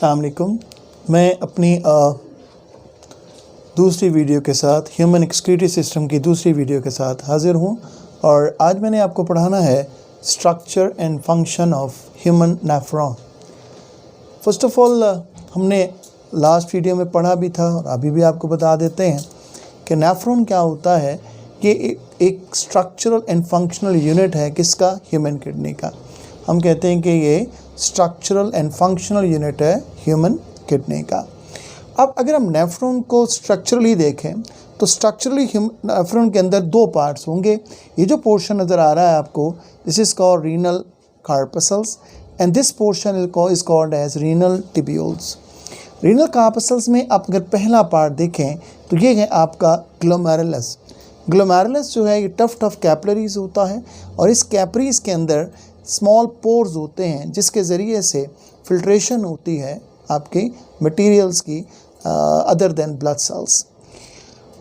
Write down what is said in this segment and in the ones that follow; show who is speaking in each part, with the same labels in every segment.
Speaker 1: अस्सलाम वालेकुम। मैं अपनी दूसरी वीडियो के साथ ह्यूमन एक्सक्रीटरी सिस्टम की दूसरी वीडियो के साथ हाज़िर हूँ और आज मैंने आपको पढ़ाना है structure and function of human nephron. First of all हमने लास्ट वीडियो में पढ़ा भी था और अभी भी आपको बता देते हैं कि नेफ्रॉन क्या होता है। ये एक स्ट्रक्चरल एंड फंक्शनल यूनिट है किसका, ह्यूमन किडनी का। हम कहते हैं कि ये स्ट्रक्चरल एंड फंक्शनल यूनिट है ह्यूमन किडनी का। अब अगर हम नेफ्रॉन को स्ट्रक्चरली देखें तो स्ट्रक्चरली नेफ्रॉन के अंदर दो पार्ट्स होंगे। ये जो पोर्शन नज़र आ रहा है आपको, this is called renal corpuscles and this portion is called as renal tubules. Renal corpuscles में आप अगर पहला पार्ट देखें तो ये है आपका ग्लोमेरुलस। ग्लोमेरुलस जो है ये टफ कैपिलरीज होता है और इस कैपिलरीज के अंदर स्मॉल पोर्स होते हैं जिसके ज़रिए से फिल्ट्रेशन होती है आपकी मटेरियल्स की अदर देन ब्लड सेल्स।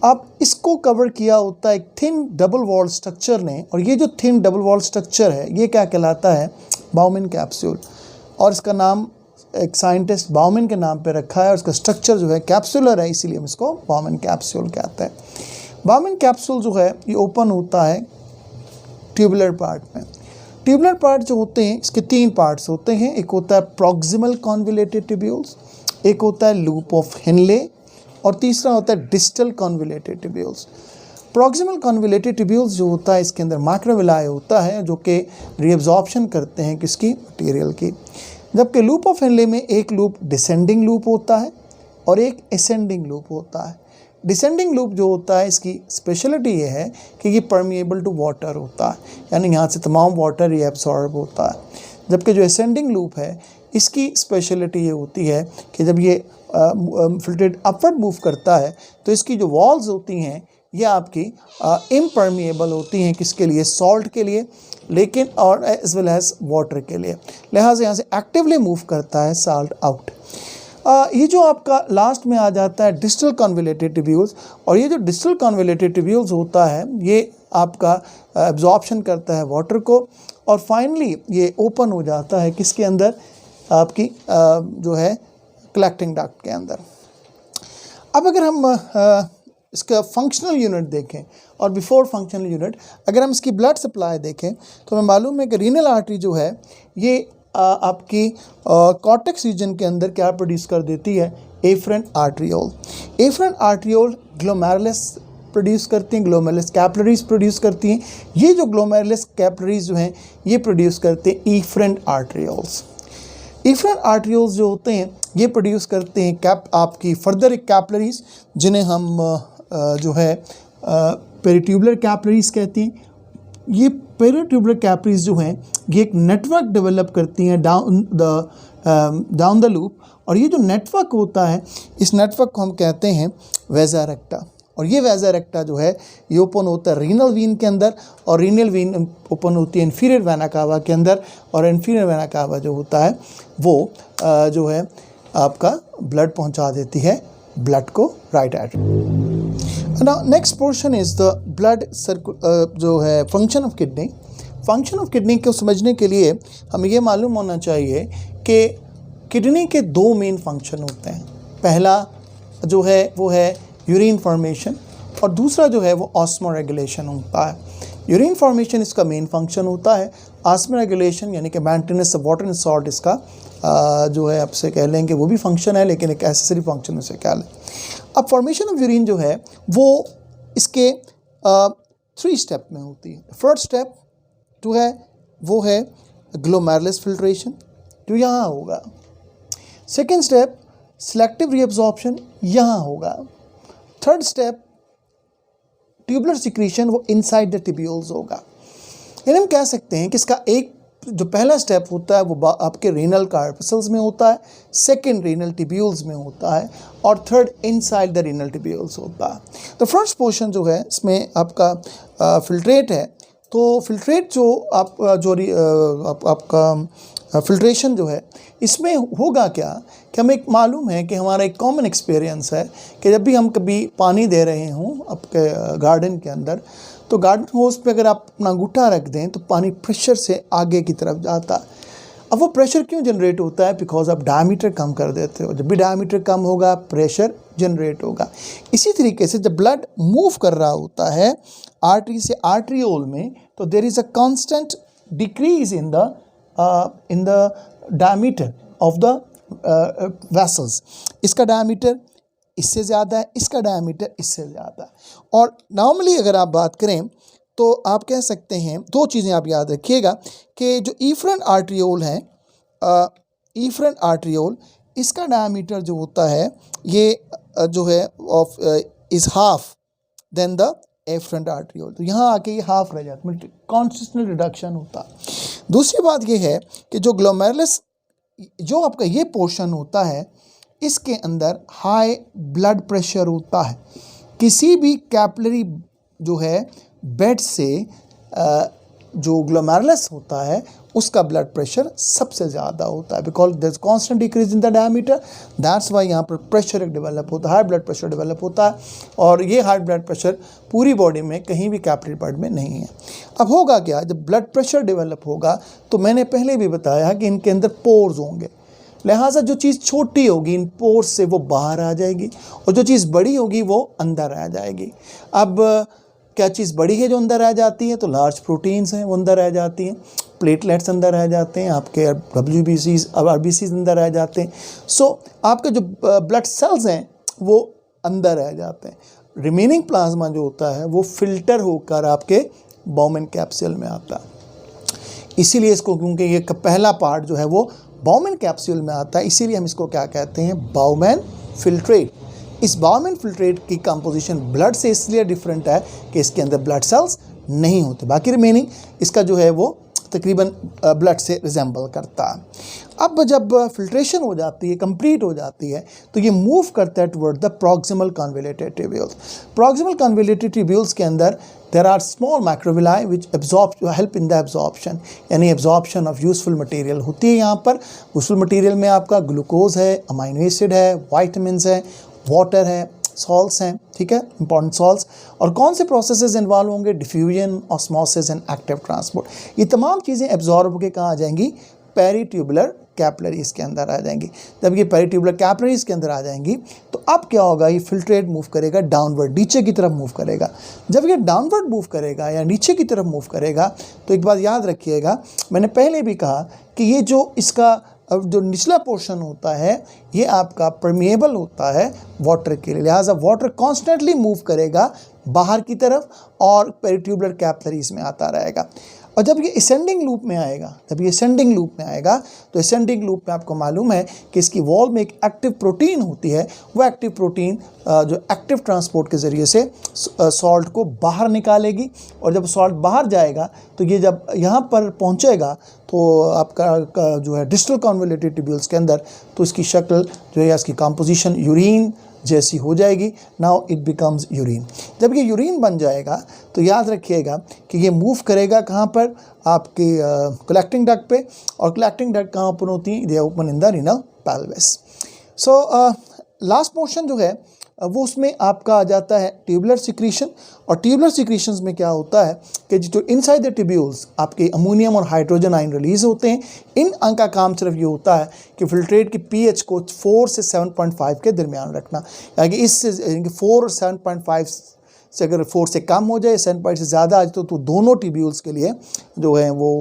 Speaker 1: अब इसको कवर किया होता है एक थिन डबल वॉल स्ट्रक्चर ने, और ये जो थिन डबल वॉल स्ट्रक्चर है ये क्या कहलाता है, बाउमन कैप्सूल। और इसका नाम एक साइंटिस्ट बाउमन के नाम पे रखा है और इसका स्ट्रक्चर जो है कैप्सुलर है, इसीलिए हम इसको बाउमन कैप्सूल कहते हैं। बाउमन कैप्सूल जो है ये ओपन होता है ट्यूबुलर पार्ट में। ट्यूबुलर पार्ट जो होते हैं इसके तीन पार्ट्स होते हैं। एक होता है प्रॉक्सिमल कॉन्वोल्यूटेड ट्यूब्यूल्स, एक होता है लूप ऑफ हेनले और तीसरा होता है distal convoluted tubules. Proximal convoluted tubules जो होता है इसके अंदर माइक्रोविलाई होता है जो कि रीअब्जॉर्प्शन करते हैं किसकी, मटेरियल की। जबकि लूप ऑफ हेनले में एक लूप डिसेंडिंग लूप होता है और एक असेंडिंग लूप होता है। डिसेंडिंग लूप जो होता है इसकी स्पेशलिटी ये है कि ये परमिएबल टू वाटर होता है, यानी यहाँ से तमाम वाटर ये एब्सॉर्ब होता है। जबकि जो असेंडिंग लूप है इसकी स्पेशलिटी ये होती है कि जब ये फिल्ट्रेट अपवर्ड मूव करता है तो इसकी जो वॉल्स होती हैं ये आपकी इम्परमिएबल होती हैं किसके लिए, सॉल्ट के लिए, लेकिन और एज वेल एज वाटर के लिए। लिहाजा यहाँ से एक्टिवली मूव करता है साल्ट आउट। ये जो आपका लास्ट में आ जाता है डिस्टल कॉन्वोल्यूटेड ट्यूब्यूल्स, और ये जो डिस्टल कॉन्वोल्यूटेड ट्यूब्यूल्स होता है ये आपका एब्जॉर्प्शन करता है वाटर को और फाइनली ये ओपन हो जाता है किसके अंदर, आपकी जो है कलेक्टिंग डक्ट के अंदर। अब अगर हम इसका फंक्शनल यूनिट देखें और बिफोर फंक्शनल यूनिट अगर हम इसकी ब्लड सप्लाई देखें तो हमें मालूम है कि रीनल आर्टरी जो है ये आपकी कॉर्टेक्स रीजन के अंदर क्या प्रोड्यूस कर देती है, afferent arteriole. Afferent arteriole glomerulus produce करती हैं, ग्लोमेरुलस कैपिलरीज प्रोड्यूस करती हैं। ये जो ग्लोमेरुलस कैपिलरीज जो हैं ये प्रोड्यूस करते हैं एफरेंट आर्ट्रियोल्स। एफरेंट आर्ट्रियोल्स जो होते हैं ये प्रोड्यूस करते हैं आपकी फर्दर कैपिलरीज जिन्हें हम जो है पेरिट्यूबुलर कैपिलरीज कहते हैं। ये पेरिट्यूबुलर कैपिलरीज जो हैं ये एक नेटवर्क डेवलप करती हैं डाउन द लूप, और ये जो नेटवर्क होता है इस नेटवर्क को हम कहते हैं वेजा रेक्टा। और ये वेजा रेक्टा जो है ये ओपन होता है रीनल वीन के अंदर, और रीनल वीन ओपन होती है इन्फीरियर वेना कावा के अंदर, और इन्फीरियर वेना कावा जो होता है वो जो है आपका ब्लड पहुंचा देती है ब्लड को right artery. Now next portion is the blood जो है function of kidney. Function of kidney को समझने के लिए हमें ये मालूम होना चाहिए कि किडनी के दो मेन फंक्शन होते हैं। पहला जो है वो है यूरिन फॉर्मेशन और दूसरा जो है वो ऑस्मो रेगुलेशन होता है। यूरिन फॉर्मेशन इसका मेन फंक्शन होता है, ऑस्मो रेगुलेशन यानी कि maintenance of water and salt इसका जो है आपसे कह लेंगे वो भी फंक्शन है, लेकिन एक एसेसरी फंक्शन उसे कह लें। अब फॉर्मेशन ऑफ यूरिन जो है वो इसके 3 स्टेप में होती है। फर्स्ट स्टेप जो है वो है ग्लोमेरुलस फिल्ट्रेशन जो यहाँ होगा। सेकेंड स्टेप सिलेक्टिव रीअब्जॉर्प्शन यहाँ होगा। थर्ड स्टेप ट्यूबुलर सिक्रीशन वो इनसाइड द ट्यूब्यूल्स होगा। यानी हम कह सकते हैं कि इसका एक जो पहला स्टेप होता है वो आपके रीनल कार्पसल्स में होता है, सेकंड रीनल ट्यूब्यूल्स में होता है, और third inside the renal tubules होता है। तो फर्स्ट पोर्शन जो है इसमें आपका फिल्ट्रेट है। तो फिल्ट्रेट जो आपका फिल्ट्रेशन जो है इसमें होगा क्या कि हमें मालूम है कि हमारा एक कॉमन एक्सपीरियंस है कि जब भी हम कभी पानी दे रहे हों आपके गार्डन के अंदर तो गार्डन होज पे अगर आप अपना अंगूठा रख दें तो पानी प्रेशर से आगे की तरफ जाता है। अब वो प्रेशर क्यों जनरेट होता है? बिकॉज आप डायमीटर कम कर देते हो। जब भी डायमीटर कम होगा प्रेशर जनरेट होगा। इसी तरीके से जब ब्लड मूव कर रहा होता है आर्टरी से आर्ट्रियोल में, तो there is a constant decrease in the diameter of the vessels. इसका डायमीटर इससे ज़्यादा है, इसका डायमीटर इससे ज़्यादा है। और नॉर्मली अगर आप बात करें तो आप कह सकते हैं, दो चीज़ें आप याद रखिएगा कि जो इफरेंट आर्ट्रियोल है, इफरेंट आर्ट्रियोल, इसका डायमीटर जो होता है ये जो है of is half than the afferent arteriole. तो यहाँ आके ये हाफ रह जाता है, कॉन्स्टेंट रिडक्शन होता है। दूसरी बात ये है कि जो ग्लोमेरुलस जो आपका ये पोर्शन होता है, इसके अंदर हाई ब्लड प्रेशर होता है। किसी भी कैपिलरी जो है बेड से जो ग्लोमेरुलस होता है उसका ब्लड प्रेशर सबसे ज़्यादा होता है, because there is constant decrease in the diameter, that's why यहाँ पर प्रेशर एक डेवलप होता है, हाई ब्लड प्रेशर डेवलप होता है। और ये हाई ब्लड प्रेशर पूरी बॉडी में कहीं भी कैपिलरी बेड में नहीं है। अब होगा क्या, जब ब्लड प्रेशर डेवलप होगा तो मैंने पहले भी बताया कि इनके अंदर पोर्स होंगे, लिहाजा जो चीज़ छोटी होगी इन पोर्स से वो बाहर आ जाएगी और जो चीज़ बड़ी होगी वो अंदर आ जाएगी। अब क्या चीज़ बड़ी है जो अंदर आ जाती है? तो लार्ज प्रोटीन्स हैं वो अंदर आ जाती हैं, प्लेटलेट्स अंदर आ जाते हैं, आपके WBCs RBCs अंदर आ जाते हैं। सो आपके जो ब्लड सेल्स हैं वो अंदर आ जाते हैं। रिमेनिंग प्लाज्मा जो होता है वो फिल्टर होकर आपके बाउमेन कैप्सूल में आता है। इसीलिए इसको, क्योंकि ये पहला पार्ट जो है वो बाउमेन कैप्सूल में आता है, इसीलिए हम इसको क्या कहते हैं? Bowmen filtrate. इस बाउमेन फिल्ट्रेट की कंपोजिशन ब्लड से इसलिए डिफरेंट है कि इसके अंदर ब्लड सेल्स नहीं होते, बाकी रिमेनिंग इसका जो है वो तकरीबन ब्लड से रिजेंबल करता है। अब जब फिल्ट्रेशन हो जाती है, कंप्लीट हो जाती है, तो ये मूव करता है toward the proximal convoluted tubules. Proximal convoluted tubules के अंदर there are small microvilli which absorb help in the absorption, यानी एब्जॉर्प्शन ऑफ यूजफुल मटेरियल होती है। यहाँ पर यूजफुल मटेरियल में आपका ग्लूकोज है, अमाइनो एसिड है, वाइटामिन है, वाटर है, सॉल्ट्स हैं, ठीक है, इंपॉर्टेंट सॉल्ट्स। और कौन से प्रोसेसेस इन्वॉल्व होंगे? Diffusion, osmosis and active transport. ये तमाम चीज़ें एब्जॉर्ब होकर कहाँ आ जाएंगी? पेरीट्यूबुलर कैपिलरीज के अंदर आ जाएंगी। जब ये पेरीट्यूबुलर कैपिलरीज के अंदर आ जाएंगी तो अब क्या होगा? ये फिल्ट्रेट मूव करेगा डाउनवर्ड, नीचे की तरफ मूव करेगा। जब ये डाउनवर्ड मूव करेगा या नीचे की तरफ मूव करेगा तो एक बात याद रखिएगा, मैंने पहले भी कहा कि ये जो इसका अब जो निचला पोर्शन होता है ये आपका परमेएबल होता है वाटर के लिए, लिहाजा वाटर कॉन्स्टेंटली मूव करेगा बाहर की तरफ और पेरीट्यूबुलर कैपिलरीज में आता रहेगा। और जब ये असेंडिंग लूप में आएगा, तो असेंडिंग लूप में आपको मालूम है कि इसकी वॉल में एक एक्टिव प्रोटीन होती है। वो एक्टिव प्रोटीन जो एक्टिव ट्रांसपोर्ट के ज़रिए से सॉल्ट को बाहर निकालेगी, और जब सॉल्ट बाहर जाएगा तो ये जब यहाँ पर पहुँचेगा तो आपका जो है डिस्टल कन्वोल्यूटेड ट्यूब्यूल्स के अंदर, तो इसकी शक्ल जो है, इसकी कंपोजिशन यूरिन जैसी हो जाएगी। Now it becomes urine. जब ये यूरिन बन जाएगा तो याद रखिएगा कि ये मूव करेगा कहाँ पर? आपके कलेक्टिंग डक्ट पे। और कलेक्टिंग डक्ट कहाँ ओपन होती है? दे open in the renal pelvis. So last portion जो है वो उसमें आपका आ जाता है ट्यूबुलर सिक्रीशन। और ट्यूबुलर सिक्रीशंस में क्या होता है कि जो इनसाइड द ट्यूब्यूल्स आपके अमोनियम और हाइड्रोजन आयन रिलीज़ होते हैं। इन का काम सिर्फ ये होता है कि फिल्ट्रेट की पीएच को 4 से 7.5 के दरमियान रखना, यानी इससे 4 और 7.5 से अगर 4 से कम हो जाए, 7 से ज़्यादा आ जाए तो दोनों ट्यूब्यूल्स के लिए जो है वो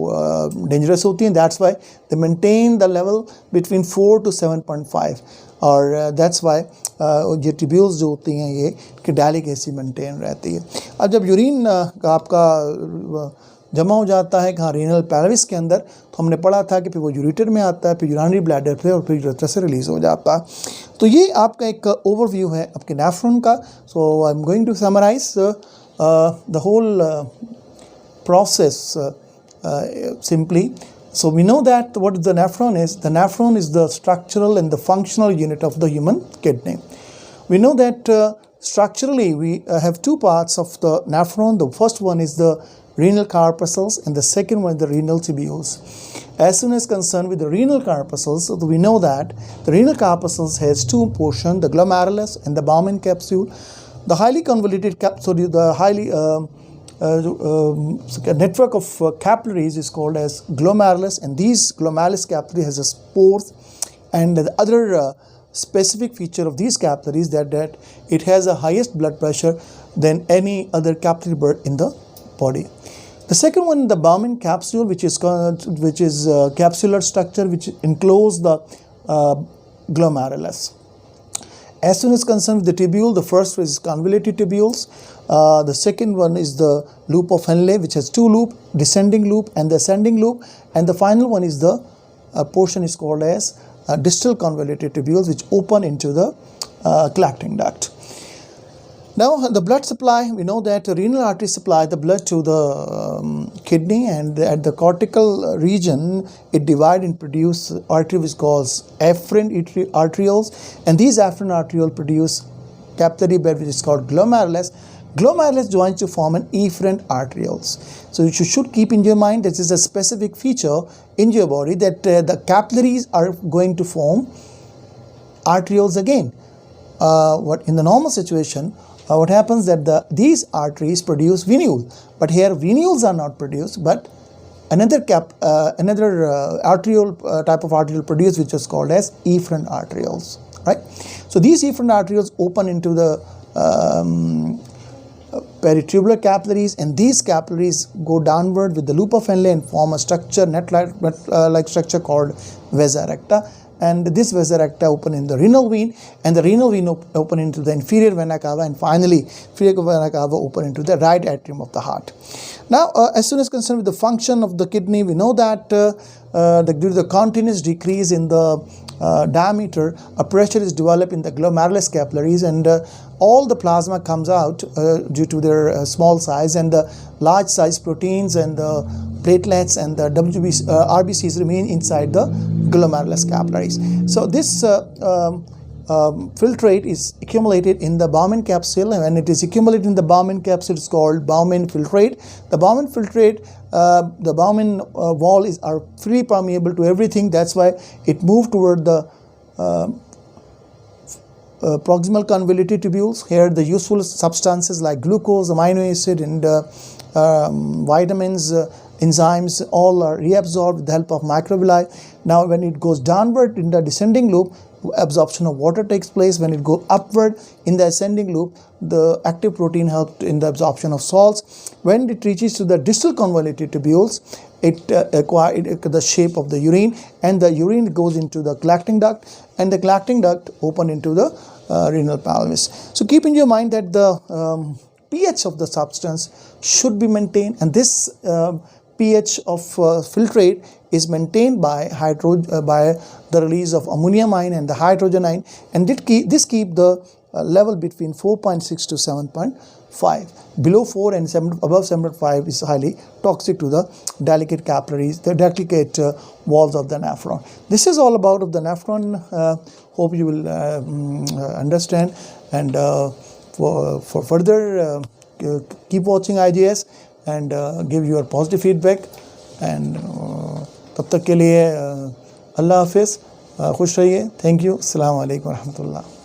Speaker 1: डेंजरस होती हैं। That's why they maintain the level between 4 to 7.5। और दैट्स वाई ये ट्यूब्यूल्स जो होती हैं ये कि डेलिकेसी मेंटेन रहती है। अब जब यूरिन आपका जमा हो जाता है कहाँ? रीनल पेल्विस के अंदर, तो हमने पढ़ा था कि फिर वो यूरेटर में आता है, फिर यूरिनरी ब्लैडर पे, और फिर यूरेटर से रिलीज़ हो जाता है। तो ये आपका एक ओवरव्यू है आपके नेफ्रॉन का। So I am going to summarize the whole process simply. So we know that what the nephron is. The nephron is the structural and the functional unit of the human kidney. We know that structurally we have two parts of the nephron. The first one is the renal corpuscles and the second one is the renal tubules. As soon as concerned with the renal corpuscles, so we know that the renal corpuscles has two portions, the glomerulus and the Bowman capsule. The highly convoluted capsule, the highly network of capillaries is called as glomerulus, and these glomerulus capillary has a spores. And the other specific feature of these capillaries that it has a highest blood pressure than any other capillary bed in the body. The second one, the Bowman capsule, which is capsular structure which enclose the glomerulus. As soon as concerned with the tubule, the first is convoluted tubules. The second one is the loop of Henle, which has two loops, descending loop and the ascending loop, and the final one is the portion is called as distal convoluted tubules, which open into the collecting duct. Now, the blood supply, we know that the renal arteries supply the blood to the kidney, and at the cortical region, it divides and produces artery which calls afferent arterioles, and these afferent arterioles produce capillary bed which is called glomerulus. Glomerulus joins to form an efferent arterioles. So you should keep in your mind this is a specific feature in your body that the capillaries are going to form arterioles again. What in the normal situation, what happens that these arteries produce venule, but here venules are not produced, but another arteriole type of arteriole produced, which is called as efferent arterioles, right? So these efferent arterioles open into the peritubular capillaries, and these capillaries go downward with the loop of Henle and form a structure, net-like structure called vasa recta. And this vasa recta open in the renal vein, and the renal vein open into the inferior vena cava, and finally inferior vena cava open into the right atrium of the heart. Now, as soon as concerned with the function of the kidney, we know that due to the continuous decrease in the diameter, a pressure is developed in the glomerulus capillaries, and all the plasma comes out due to their small size, and the large size proteins and the platelets and the RBCs remain inside the glomerulus capillaries. So this filtrate is accumulated in the Bowman capsule, and when it is accumulated in the Bowman capsule, it's called Bowman filtrate. The Bowman filtrate, the Bowman wall are freely permeable to everything. That's why it moved toward the proximal convoluted tubules. Here the useful substances like glucose, amino acid, and vitamins, enzymes, all are reabsorbed with the help of microvilli. Now when it goes downward in the descending loop, absorption of water takes place. When it goes upward in the ascending loop, the active protein helps in the absorption of salts. When it reaches to the distal convoluted tubules, it acquires the shape of the urine, and the urine goes into the collecting duct, and the collecting duct open into the renal pelvis. So keep in your mind that the pH of the substance should be maintained, and this pH of filtrate is maintained by the release of ammonium ion and the hydrogen ion, and this keep the level between 4.6 to 7.5. Below 4 and above 7.5 is highly toxic to the delicate capillaries, the delicate walls of the nephron. This is all about of the nephron. Hope you will understand, and for further keep watching IGS and give your positive feedback, and तब तक के लिए अल्लाह हाफिज़, खुश रहिए. Thank you. अस्सलाम वालेकुम रहमतुल्लाह.